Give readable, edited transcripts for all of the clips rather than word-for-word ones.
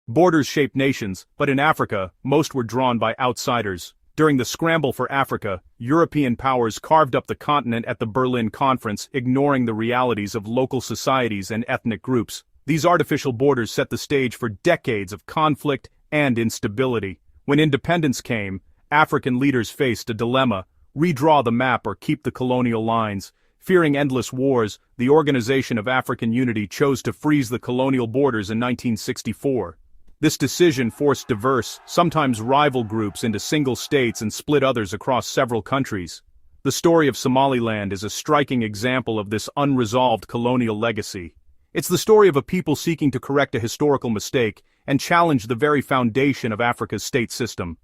Borders shape nations, but in Africa, most were drawn by outsiders. During the scramble for Africa, European powers carved up the continent at the Berlin Conference, ignoring the realities of local societies and ethnic groups. These artificial borders set the stage for decades of conflict and instability. When independence came, African leaders faced a dilemma: redraw the map or keep the colonial lines. Fearing endless wars, the Organization of African Unity chose to freeze the colonial borders in 1964. This decision forced diverse, sometimes rival groups into single states and split others across several countries. The story of Somaliland is a striking example of this unresolved colonial legacy. It's the story of a people seeking to correct a historical mistake and challenge the very foundation of Africa's state system.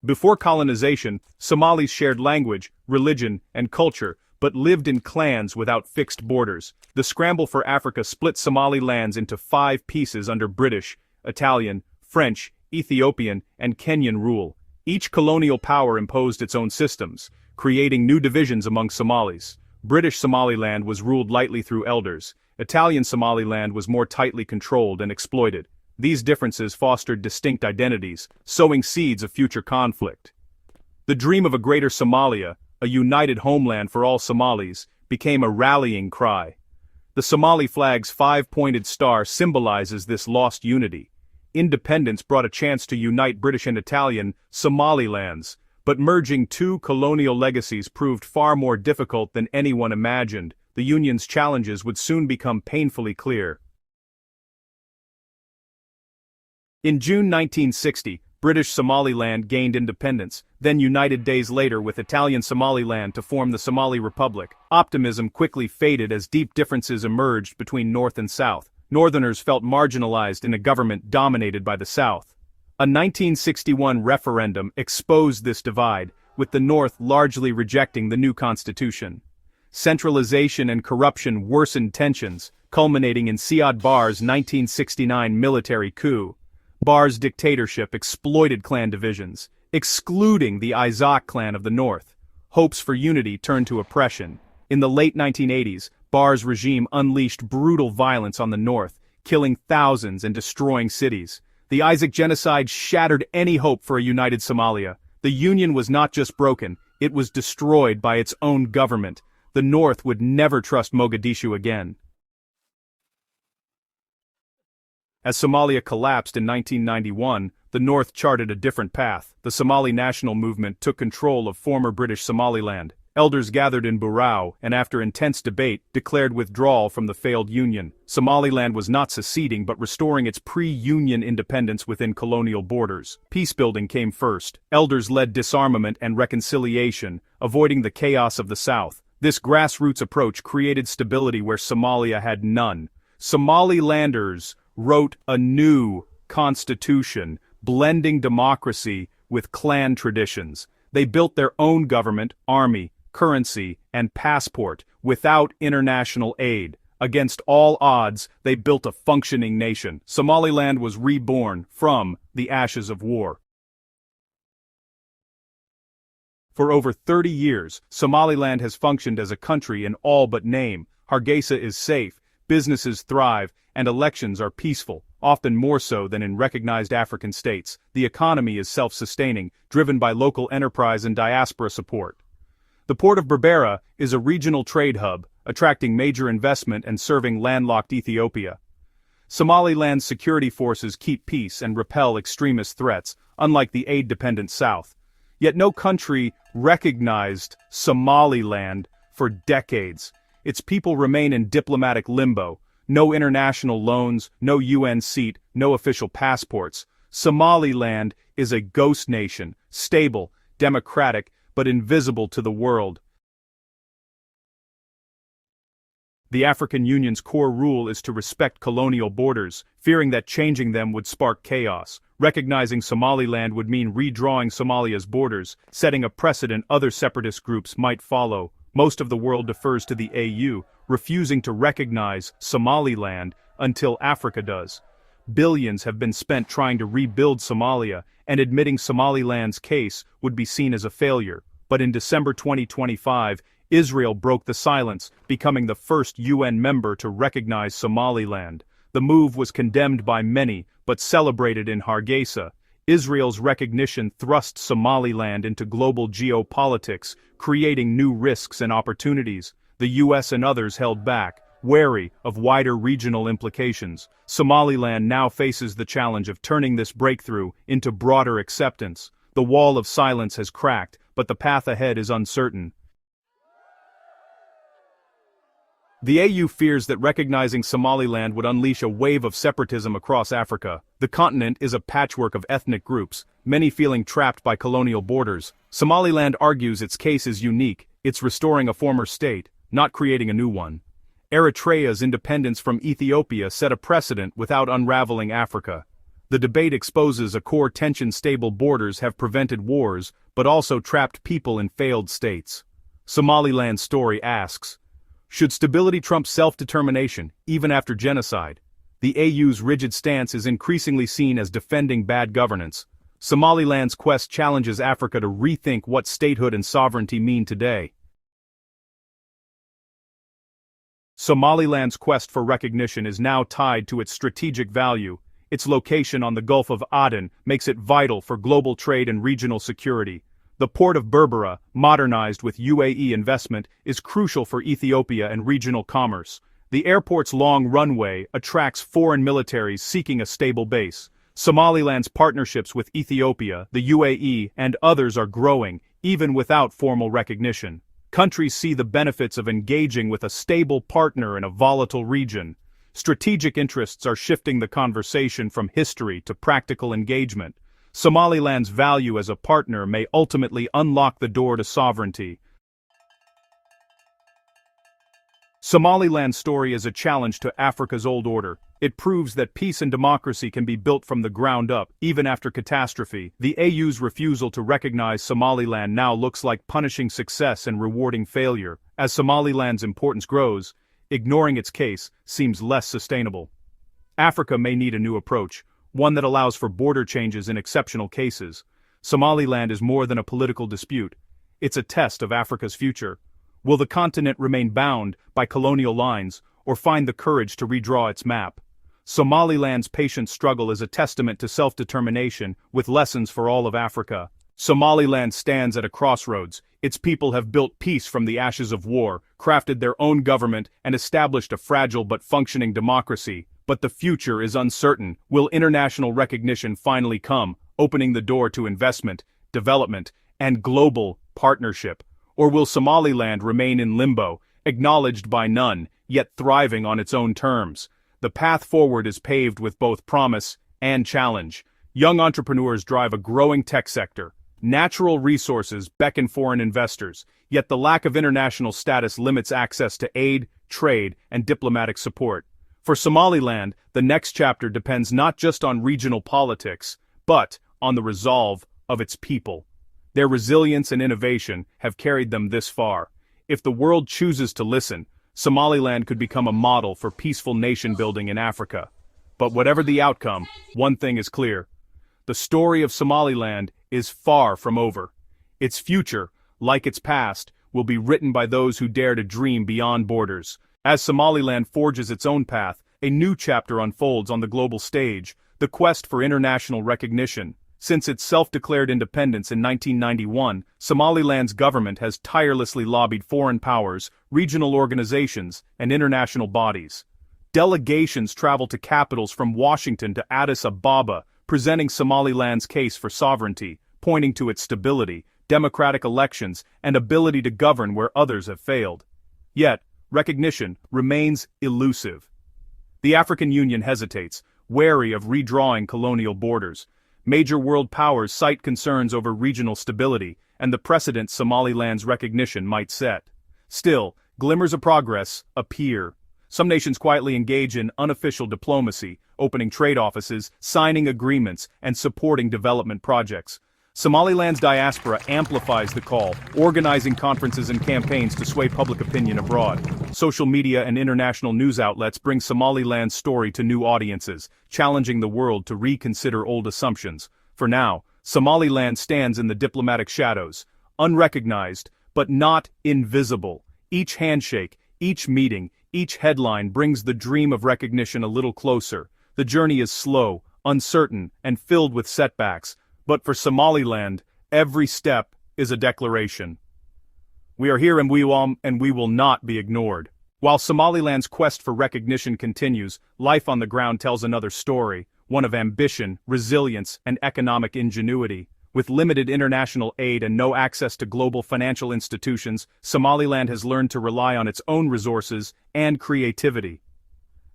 Before colonization, Somalis shared language, religion, and culture, but lived in clans without fixed borders. The scramble for Africa split Somali lands into 5 pieces under British, Italian, French, Ethiopian, and Kenyan rule. Each colonial power imposed its own systems, creating new divisions among Somalis. British Somaliland was ruled lightly through elders. Italian Somaliland was more tightly controlled and exploited. These differences fostered distinct identities, sowing seeds of future conflict. The dream of a greater Somalia, a united homeland for all Somalis, became a rallying cry. The Somali flag's 5-pointed star symbolizes this lost unity. Independence brought a chance to unite British and Italian Somalilands, but merging two colonial legacies proved far more difficult than anyone imagined. The Union's challenges would soon become painfully clear. In June 1960, British Somaliland gained independence, then united days later with Italian Somaliland to form the Somali Republic. Optimism quickly faded as deep differences emerged between North and South. Northerners felt marginalized in a government dominated by the South. A 1961 referendum exposed this divide, with the North largely rejecting the new constitution. Centralization and corruption worsened tensions, culminating in Siad Barre's 1969 military coup. Barre's dictatorship exploited clan divisions, excluding the Isaac clan of the north. Hopes for unity turned to oppression. In the late 1980s, Barre's regime unleashed brutal violence on the north, killing thousands and destroying cities. The Isaac genocide shattered any hope for a united Somalia. The Union was not just broken, it was destroyed by its own government. The north would never trust Mogadishu again. As Somalia collapsed in 1991, the North charted a different path. The Somali national movement took control of former British Somaliland. Elders gathered in Burao and after intense debate declared withdrawal from the failed Union. Somaliland was not seceding but restoring its pre-Union independence within colonial borders. Peacebuilding came first. Elders led disarmament and reconciliation, avoiding the chaos of the South. This grassroots approach created stability where Somalia had none. Somalilanders wrote a new constitution, blending democracy with clan traditions. They built their own government, army, currency, and passport without international aid. Against all odds, they built a functioning nation. Somaliland was reborn from the ashes of war. For over 30 years, Somaliland has functioned as a country in all but name. Hargeisa is safe, businesses thrive, and elections are peaceful, often more so than in recognized African states. The economy is self-sustaining, driven by local enterprise and diaspora support. The port of Berbera is a regional trade hub, attracting major investment and serving landlocked Ethiopia. Somaliland's security forces keep peace and repel extremist threats, unlike the aid-dependent South. Yet no country recognized Somaliland for decades. Its people remain in diplomatic limbo. No international loans, no UN seat, no official passports. Somaliland is a ghost nation, stable, democratic, but invisible to the world. The African Union's core rule is to respect colonial borders, fearing that changing them would spark chaos. Recognizing Somaliland would mean redrawing Somalia's borders, setting a precedent other separatist groups might follow. Most of the world defers to the AU, refusing to recognize Somaliland until Africa does. Billions have been spent trying to rebuild Somalia, and admitting Somaliland's case would be seen as a failure. But in December 2025, Israel broke the silence, becoming the first UN member to recognize Somaliland. The move was condemned by many, but celebrated in Hargeisa. Israel's recognition thrust Somaliland into global geopolitics, creating new risks and opportunities. The US and others held back, wary of wider regional implications. Somaliland now faces the challenge of turning this breakthrough into broader acceptance. The wall of silence has cracked, but the path ahead is uncertain. The AU fears that recognizing Somaliland would unleash a wave of separatism across Africa. The continent is a patchwork of ethnic groups, many feeling trapped by colonial borders. Somaliland argues its case is unique, it's restoring a former state, not creating a new one. Eritrea's independence from Ethiopia set a precedent without unraveling Africa. The debate exposes a core tension. Stable borders have prevented wars, but also trapped people in failed states. Somaliland's story asks, should stability trump self-determination, even after genocide? The AU's rigid stance is increasingly seen as defending bad governance. Somaliland's quest challenges Africa to rethink what statehood and sovereignty mean today. Somaliland's quest for recognition is now tied to its strategic value. Its location on the Gulf of Aden makes it vital for global trade and regional security. The port of Berbera, modernized with UAE investment, is crucial for Ethiopia and regional commerce. The airport's long runway attracts foreign militaries seeking a stable base. Somaliland's partnerships with Ethiopia, the UAE, and others are growing, even without formal recognition. Countries see the benefits of engaging with a stable partner in a volatile region. Strategic interests are shifting the conversation from history to practical engagement. Somaliland's value as a partner may ultimately unlock the door to sovereignty. Somaliland's story is a challenge to Africa's old order. It proves that peace and democracy can be built from the ground up, even after catastrophe. The AU's refusal to recognize Somaliland now looks like punishing success and rewarding failure. As Somaliland's importance grows, ignoring its case seems less sustainable. Africa may need a new approach, one that allows for border changes in exceptional cases. Somaliland is more than a political dispute. It's a test of Africa's future. Will the continent remain bound by colonial lines, or find the courage to redraw its map? Somaliland's patient struggle is a testament to self-determination, with lessons for all of Africa. Somaliland stands at a crossroads. Its people have built peace from the ashes of war, crafted their own government, and established a fragile but functioning democracy. But the future is uncertain. Will international recognition finally come, opening the door to investment, development, and global partnership? Or will Somaliland remain in limbo, acknowledged by none, yet thriving on its own terms? The path forward is paved with both promise and challenge. Young entrepreneurs drive a growing tech sector. Natural resources beckon foreign investors, yet the lack of international status limits access to aid, trade, and diplomatic support. For Somaliland, the next chapter depends not just on regional politics, but on the resolve of its people. Their resilience and innovation have carried them this far. If the world chooses to listen, Somaliland could become a model for peaceful nation-building in Africa. But whatever the outcome, one thing is clear. The story of Somaliland is far from over. Its future, like its past, will be written by those who dare to dream beyond borders. As Somaliland forges its own path, a new chapter unfolds on the global stage, the quest for international recognition. Since its self-declared independence in 1991, Somaliland's government has tirelessly lobbied foreign powers, regional organizations, and international bodies. Delegations travel to capitals from Washington to Addis Ababa, presenting Somaliland's case for sovereignty, pointing to its stability, democratic elections, and ability to govern where others have failed. Yet, recognition remains elusive. The African Union hesitates, wary of redrawing colonial borders. Major world powers cite concerns over regional stability and the precedent Somaliland's recognition might set. Still, glimmers of progress appear. Some nations quietly engage in unofficial diplomacy, opening trade offices, signing agreements, and supporting development projects. Somaliland's diaspora amplifies the call, organizing conferences and campaigns to sway public opinion abroad. Social media and international news outlets bring Somaliland's story to new audiences, challenging the world to reconsider old assumptions. For now, Somaliland stands in the diplomatic shadows, unrecognized, but not invisible. Each handshake, each meeting, Each headline brings the dream of recognition a little closer. The journey is slow, uncertain, and filled with setbacks, but for Somaliland, every step is a declaration. We are here and we will not be ignored. While Somaliland's quest for recognition continues, life on the ground tells another story, one of ambition, resilience, and economic ingenuity. With limited international aid and no access to global financial institutions, Somaliland has learned to rely on its own resources and creativity.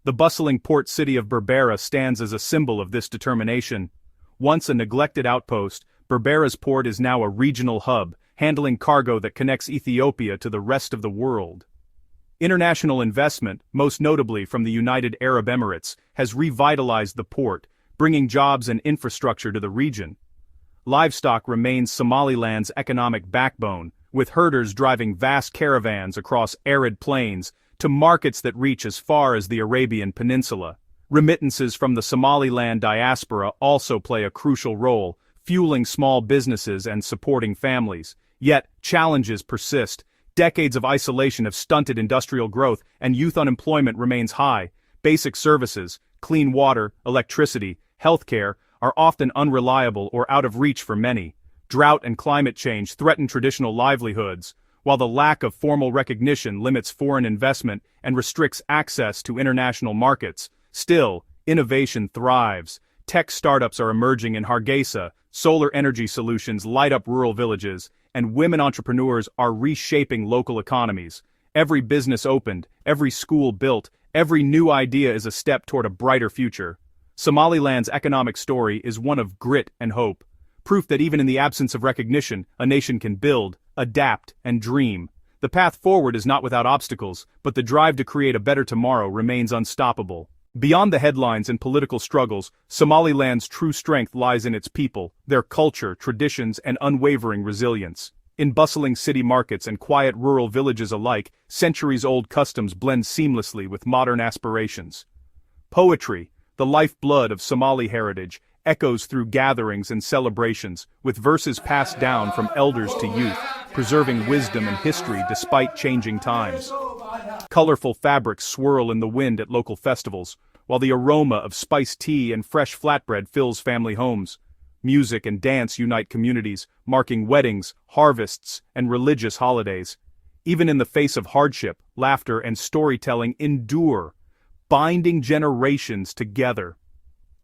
The bustling port city of Berbera stands as a symbol of this determination. Once a neglected outpost, Berbera's port is now a regional hub, handling cargo that connects Ethiopia to the rest of the world. International investment, most notably from the United Arab Emirates, has revitalized the port, bringing jobs and infrastructure to the region. Livestock remains Somaliland's economic backbone, with herders driving vast caravans across arid plains to markets that reach as far as the Arabian Peninsula. Remittances from the Somaliland diaspora also play a crucial role, fueling small businesses and supporting families. Yet, challenges persist. Decades of isolation have stunted industrial growth, and youth unemployment remains high. Basic services, clean water, electricity, healthcare, are often unreliable or out of reach for many. Drought and climate change threaten traditional livelihoods, while the lack of formal recognition limits foreign investment and restricts access to international markets. Still, innovation thrives. Tech startups are emerging in Hargeisa, solar energy solutions light up rural villages, and women entrepreneurs are reshaping local economies. Every business opened, every school built, every new idea is a step toward a brighter future. Somaliland's economic story is one of grit and hope, proof that even in the absence of recognition, a nation can build, adapt, and dream. The path forward is not without obstacles, but the drive to create a better tomorrow remains unstoppable. Beyond the headlines and political struggles, Somaliland's true strength lies in its people, their culture, traditions, and unwavering resilience. In bustling city markets and quiet rural villages alike, centuries-old customs blend seamlessly with modern aspirations. Poetry, the lifeblood of Somali heritage, echoes through gatherings and celebrations, with verses passed down from elders to youth, preserving wisdom and history despite changing times. Colorful fabrics swirl in the wind at local festivals, while the aroma of spiced tea and fresh flatbread fills family homes. Music and dance unite communities, marking weddings, harvests, and religious holidays. Even in the face of hardship, laughter and storytelling endure, binding generations together.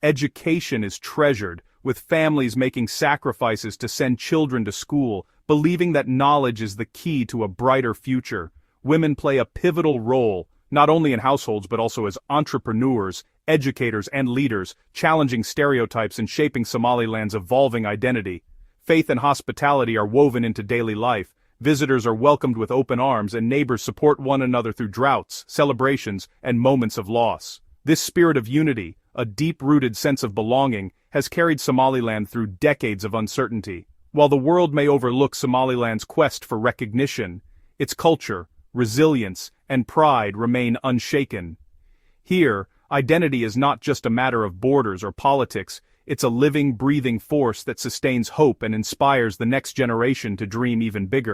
Education is treasured, with families making sacrifices to send children to school, believing that knowledge is the key to a brighter future. Women play a pivotal role, not only in households but also as entrepreneurs, educators, and leaders, challenging stereotypes and shaping Somaliland's evolving identity. Faith and hospitality are woven into daily life. Visitors are welcomed with open arms, and neighbors support one another through droughts, celebrations, and moments of loss. This spirit of unity, a deep-rooted sense of belonging, has carried Somaliland through decades of uncertainty. While the world may overlook Somaliland's quest for recognition, its culture, resilience, and pride remain unshaken. Here, identity is not just a matter of borders or politics, it's a living, breathing force that sustains hope and inspires the next generation to dream even bigger.